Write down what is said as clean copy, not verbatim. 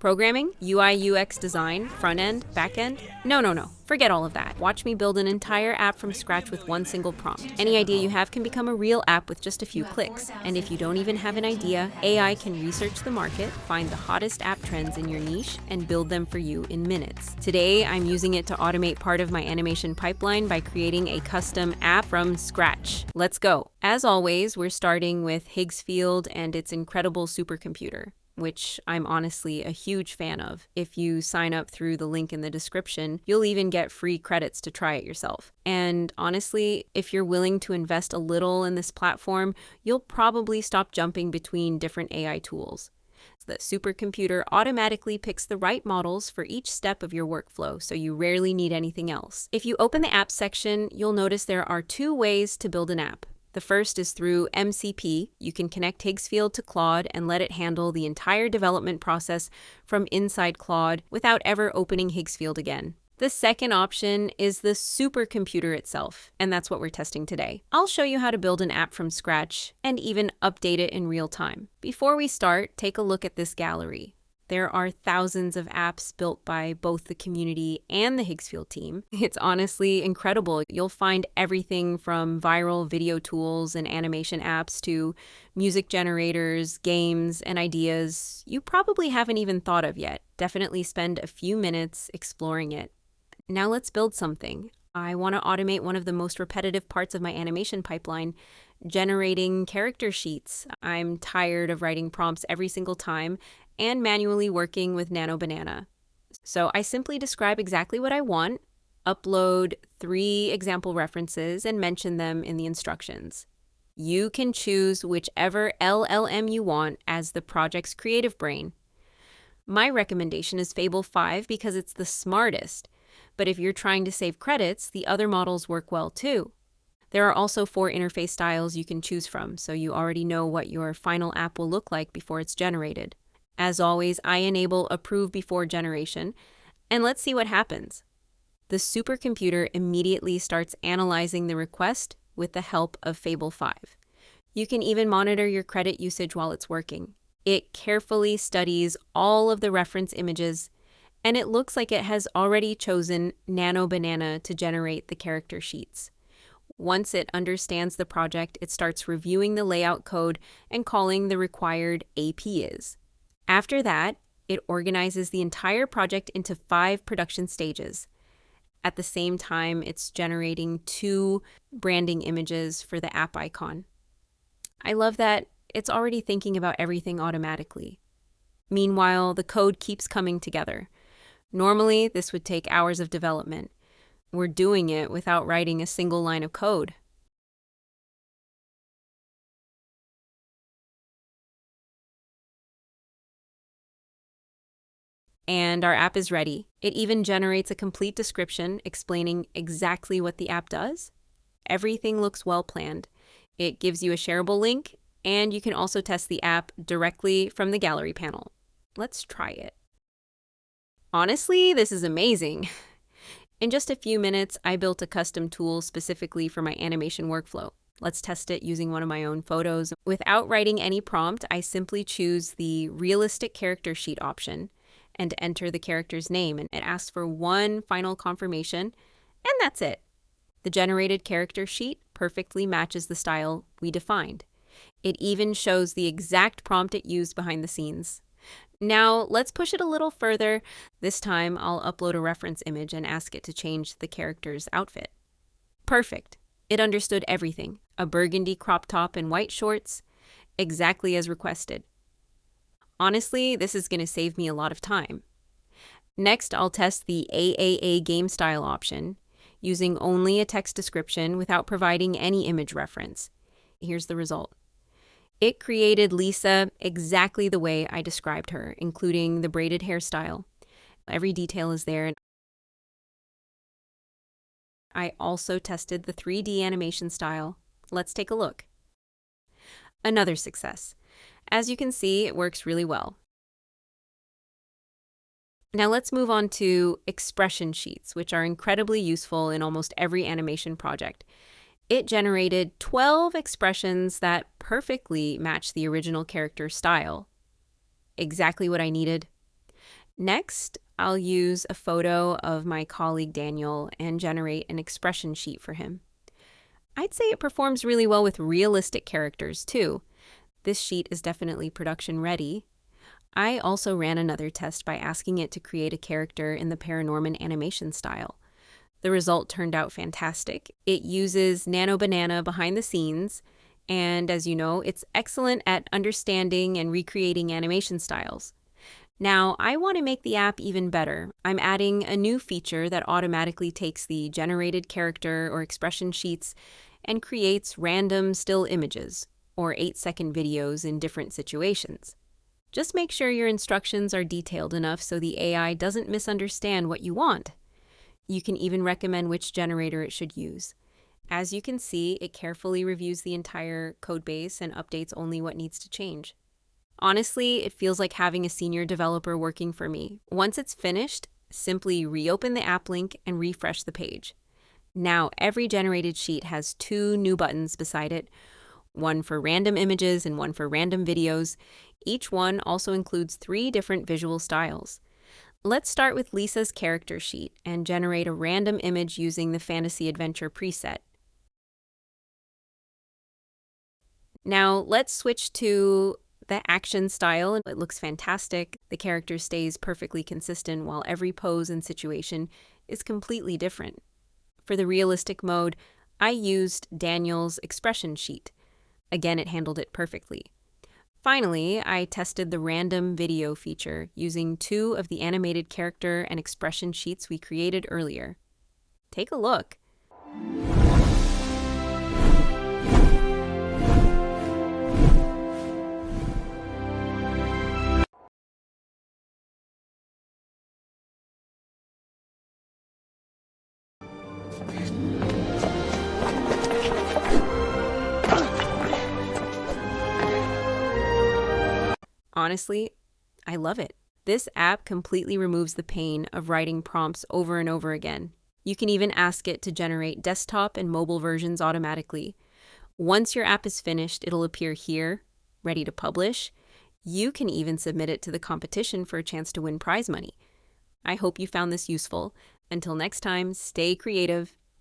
Programming, UI UX design, front end, back end? No. Forget all of that. Watch me build an entire app from scratch with one single prompt. Any idea you have can become a real app with just a few clicks. And if you don't even have an idea, AI can research the market, find the hottest app trends in your niche, and build them for you in minutes. Today, I'm using it to automate part of my animation pipeline by creating a custom app from scratch. Let's go. As always, we're starting with Higgsfield and its incredible supercomputer, which I'm honestly a huge fan of. If you sign up through the link in the description, you'll even get free credits to try it yourself. And honestly, if you're willing to invest a little in this platform, you'll probably stop jumping between different AI tools. The supercomputer automatically picks the right models for each step of your workflow, so you rarely need anything else. If you open the apps section, you'll notice there are two ways to build an app. The first is through MCP. You can connect Higgsfield to Claude and let it handle the entire development process from inside Claude without ever opening Higgsfield again. The second option is the supercomputer itself, and that's what we're testing today. I'll show you how to build an app from scratch and even update it in real time. Before we start, take a look at this gallery. There are thousands of apps built by both the community and the Higgsfield team. It's honestly incredible. You'll find everything from viral video tools and animation apps to music generators, games, and ideas you probably haven't even thought of yet. Definitely spend a few minutes exploring it. Now let's build something. I want to automate one of the most repetitive parts of my animation pipeline, generating character sheets. I'm tired of writing prompts every single time and manually working with Nano Banana. So I simply describe exactly what I want, upload 3 example references, and mention them in the instructions. You can choose whichever LLM you want as the project's creative brain. My recommendation is Fable 5 because it's the smartest, but if you're trying to save credits, the other models work well too. There are also 4 interface styles you can choose from, so you already know what your final app will look like before it's generated. As always, I enable approve before generation, and let's see what happens. The supercomputer immediately starts analyzing the request with the help of Fable 5. You can even monitor your credit usage while it's working. It carefully studies all of the reference images, and it looks like it has already chosen Nano Banana to generate the character sheets. Once it understands the project, it starts reviewing the layout code and calling the required APIs. After that, it organizes the entire project into 5 production stages. At the same time, it's generating 2 branding images for the app icon. I love that it's already thinking about everything automatically. Meanwhile, the code keeps coming together. Normally, this would take hours of development. We're doing it without writing a single line of code. And our app is ready. It even generates a complete description explaining exactly what the app does. Everything looks well planned. It gives you a shareable link, and you can also test the app directly from the gallery panel. Let's try it. Honestly, this is amazing. In just a few minutes, I built a custom tool specifically for my animation workflow. Let's test it using one of my own photos. Without writing any prompt, I simply choose the realistic character sheet option and enter the character's name, and it asks for one final confirmation, and that's it. The generated character sheet perfectly matches the style we defined. It even shows the exact prompt it used behind the scenes. Now, let's push it a little further. This time, I'll upload a reference image and ask it to change the character's outfit. Perfect. It understood everything. A burgundy crop top and white shorts, exactly as requested. Honestly, this is going to save me a lot of time. Next, I'll test the AAA game style option, using only a text description without providing any image reference. Here's the result. It created Lisa exactly the way I described her, including the braided hairstyle. Every detail is there. I also tested the 3D animation style. Let's take a look. Another success. As you can see, it works really well. Now let's move on to expression sheets, which are incredibly useful in almost every animation project. It generated 12 expressions that perfectly match the original character style. Exactly what I needed. Next, I'll use a photo of my colleague Daniel and generate an expression sheet for him. I'd say it performs really well with realistic characters too. This sheet is definitely production ready. I also ran another test by asking it to create a character in the Paranorman animation style. The result turned out fantastic. It uses Nano Banana behind the scenes, and as you know, it's excellent at understanding and recreating animation styles. Now, I want to make the app even better. I'm adding a new feature that automatically takes the generated character or expression sheets and creates random still images, or 8-second videos in different situations. Just make sure your instructions are detailed enough so the AI doesn't misunderstand what you want. You can even recommend which generator it should use. As you can see, it carefully reviews the entire codebase and updates only what needs to change. Honestly, it feels like having a senior developer working for me. Once it's finished, simply reopen the app link and refresh the page. Now, every generated sheet has 2 new buttons beside it, one for random images and one for random videos. Each one also includes 3 different visual styles. Let's start with Lisa's character sheet and generate a random image using the Fantasy Adventure preset. Now, let's switch to the action style. It looks fantastic. The character stays perfectly consistent while every pose and situation is completely different. For the realistic mode, I used Daniel's expression sheet. Again, it handled it perfectly. Finally, I tested the random video feature using 2 of the animated character and expression sheets we created earlier. Take a look. Honestly, I love it. This app completely removes the pain of writing prompts over and over again. You can even ask it to generate desktop and mobile versions automatically. Once your app is finished, it'll appear here, ready to publish. You can even submit it to the competition for a chance to win prize money. I hope you found this useful. Until next time, stay creative